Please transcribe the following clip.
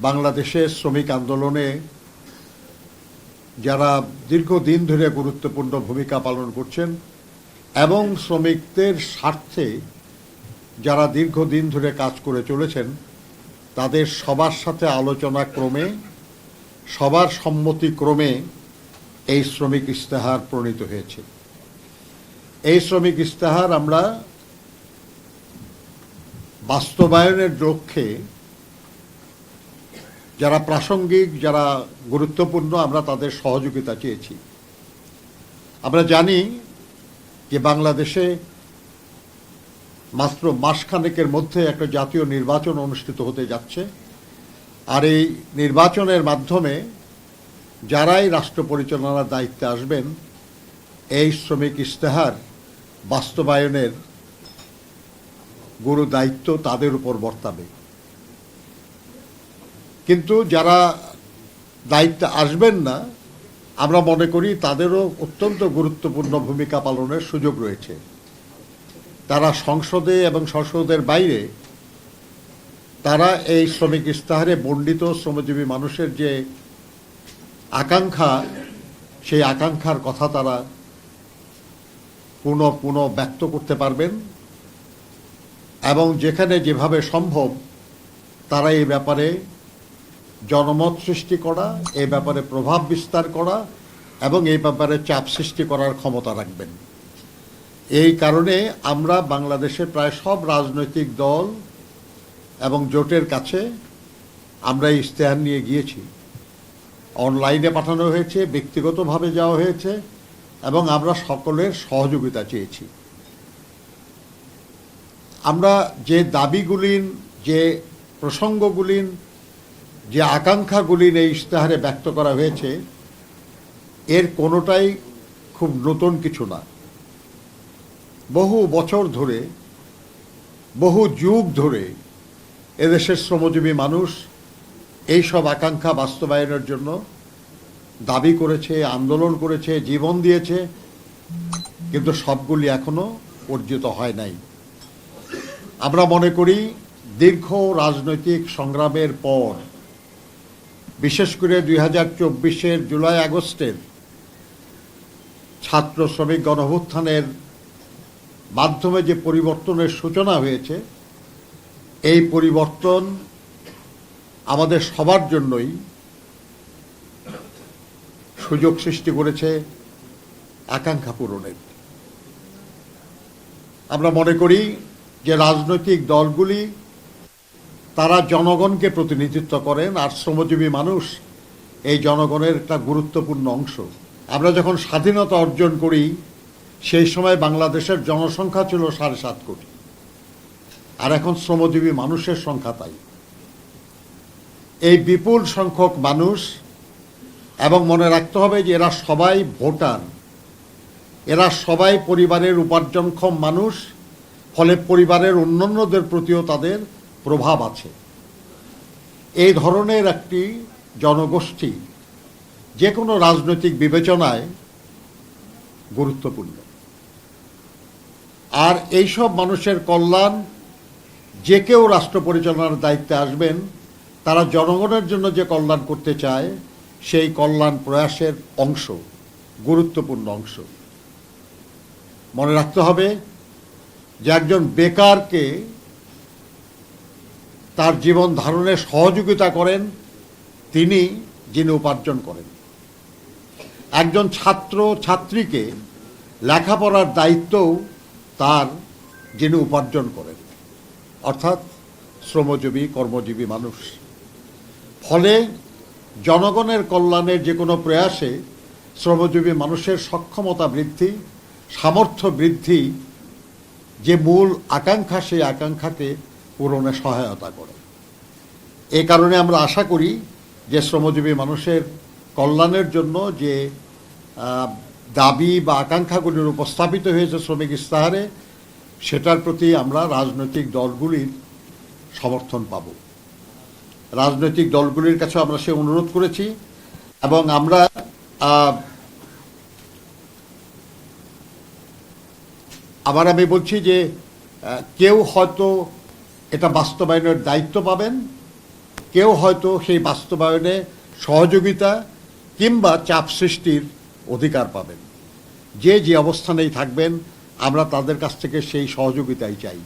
বাংলাদেশের শ্রমিক আন্দোলনে যারা দীর্ঘদিন ধরে গুরুত্বপূর্ণ ভূমিকা পালন করছেন এবং শ্রমিকদের স্বার্থে যারা দীর্ঘদিন ধরে কাজ করে চলেছেন তাদের সবার সাথে আলোচনা ক্রমে সবার সম্মতিক্রমে এই শ্রমিক ইস্তেহার প্রণীত হয়েছে। এই শ্রমিক ইস্তেহার আমরা বাস্তবায়নের লক্ষ্যে যারা প্রাসঙ্গিক, যারা গুরুত্বপূর্ণ, আমরা তাদের সহযোগিতা চেয়েছি। আমরা জানি যে বাংলাদেশে মাত্র মাসখানেকের মধ্যে একটা জাতীয় নির্বাচন অনুষ্ঠিত হতে যাচ্ছে, আর এই নির্বাচনের মাধ্যমে যারাই রাষ্ট্র পরিচালনার দায়িত্বে আসবেন এই শ্রমিক ইস্তেহার বাস্তবায়নের গুরু দায়িত্ব তাদের উপর বর্তাবে। কিন্তু যারা দায়িত্বে আসবেন না, আমরা মনে করি তাদেরও অত্যন্ত গুরুত্বপূর্ণ ভূমিকা পালনের সুযোগ রয়েছে। তারা সংসদে এবং সংসদের বাইরে তারা এই শ্রমিক ইস্তেহারে বর্ণিত শ্রমজীবী মানুষের যে আকাঙ্ক্ষা, সেই আকাঙ্ক্ষার কথা তারা পুনঃ ব্যক্ত করতে পারবেন এবং যেখানে যেভাবে সম্ভব তারা এই ব্যাপারে জনমত সৃষ্টি করা, এই ব্যাপারে প্রভাব বিস্তার করা এবং এই ব্যাপারে চাপ সৃষ্টি করার ক্ষমতা রাখবেন। এই কারণে আমরা বাংলাদেশের প্রায় সব রাজনৈতিক দল এবং জোটের কাছে আমরা এই ইস্তেহার নিয়ে গিয়েছি। অনলাইনে পাঠানো হয়েছে, ব্যক্তিগতভাবে যাওয়া হয়েছে এবং আমরা সকলের সহযোগিতা চেয়েছি। আমরা যে দাবিগুলিন, যে প্রসঙ্গগুলিন, যে আকাঙ্ক্ষাগুলি এই ইশতেহারে ব্যক্ত করা হয়েছে এর কোনোটাই খুব নতুন কিছু না। বহু বছর ধরে, বহু যুগ ধরে এদেশের শ্রমজীবী মানুষ এই সব আকাঙ্ক্ষা বাস্তবায়নের জন্য দাবি করেছে, আন্দোলন করেছে, জীবন দিয়েছে, কিন্তু সবগুলি এখনো অর্জিত হয় নাই। আমরা মনে করি দীর্ঘ রাজনৈতিক সংগ্রামের পর, বিশেষ করে 2024-এর জুলাই আগস্টের ছাত্র শ্রমিক গণঅভ্যুত্থানের মাধ্যমে যে পরিবর্তনের সূচনা হয়েছে, এই পরিবর্তন আমাদের সবার জন্যই সুযোগ সৃষ্টি করেছে আকাঙ্ক্ষা পূরণের। আমরা মনে করি যে রাজনৈতিক দলগুলি তারা জনগণকে প্রতিনিধিত্ব করেন, আর শ্রমজীবী মানুষ এই জনগণের একটা গুরুত্বপূর্ণ অংশ। আমরা যখন স্বাধীনতা অর্জন করি সেই সময় বাংলাদেশের জনসংখ্যা ছিল 7.5 কোটি, আর এখন শ্রমজীবী মানুষের সংখ্যা তাই। এই বিপুল সংখ্যক মানুষ, এবং মনে রাখতে হবে যে এরা সবাই ভোটার, এরা সবাই পরিবারের উপার্জনক্ষম মানুষ, ফলে পরিবারের অন্যান্যদের প্রতিও তাদের প্রভাব আছে। এই ধরনের একটি জনগোষ্ঠী যে কোনো রাজনৈতিক বিবেচনায় গুরুত্বপূর্ণ। আর এইসব মানুষের কল্যাণ, যে কেউ রাষ্ট্র পরিচালনার দায়িত্বে আসবেন তারা জনগণের জন্য যে কল্যাণ করতে চায় সেই কল্যাণ প্রয়াসের অংশ, গুরুত্বপূর্ণ অংশ। মনে রাখতে হবে যে একজন বেকারকে তার জীবন ধারণে সহযোগিতা করেন তিনি, যিনি উপার্জন করেন। একজন ছাত্র ছাত্রীকে লেখাপড়ার দায়িত্বও তার, যিনি উপার্জন করেন, অর্থাৎ শ্রমজীবী কর্মজীবী মানুষ। ফলে জনগণের কল্যাণের যে কোনো প্রয়াসে শ্রমজীবী মানুষের সক্ষমতা বৃদ্ধি, সামর্থ্য বৃদ্ধি যে মূল আকাঙ্ক্ষা, সেই আকাঙ্ক্ষাকে পূরণে সহায়তা করে। এই কারণে আমরা আশা করি যে শ্রমজীবী মানুষের কল্যাণের জন্য যে দাবি বা আকাঙ্ক্ষাগুলির উপস্থাপিত হয়েছে শ্রমিক ইস্তেহারে, সেটার প্রতি আমরা রাজনৈতিক দলগুলির সমর্থন পাব। রাজনৈতিক দলগুলির কাছে আমরা সে অনুরোধ করেছি এবং আমরা আবার আমি বলছি যে কেউ হয়তো এটা বাস্তবায়নের দায়িত্ব পাবেন, কেউ হয়তো সেই বাস্তবায়নে সহযোগিতা কিংবা চাপ সৃষ্টির অধিকার পাবেন। যে অবস্থানেই থাকবেন, আমরা তাদের কাছ থেকে সেই সহযোগিতাই চাই।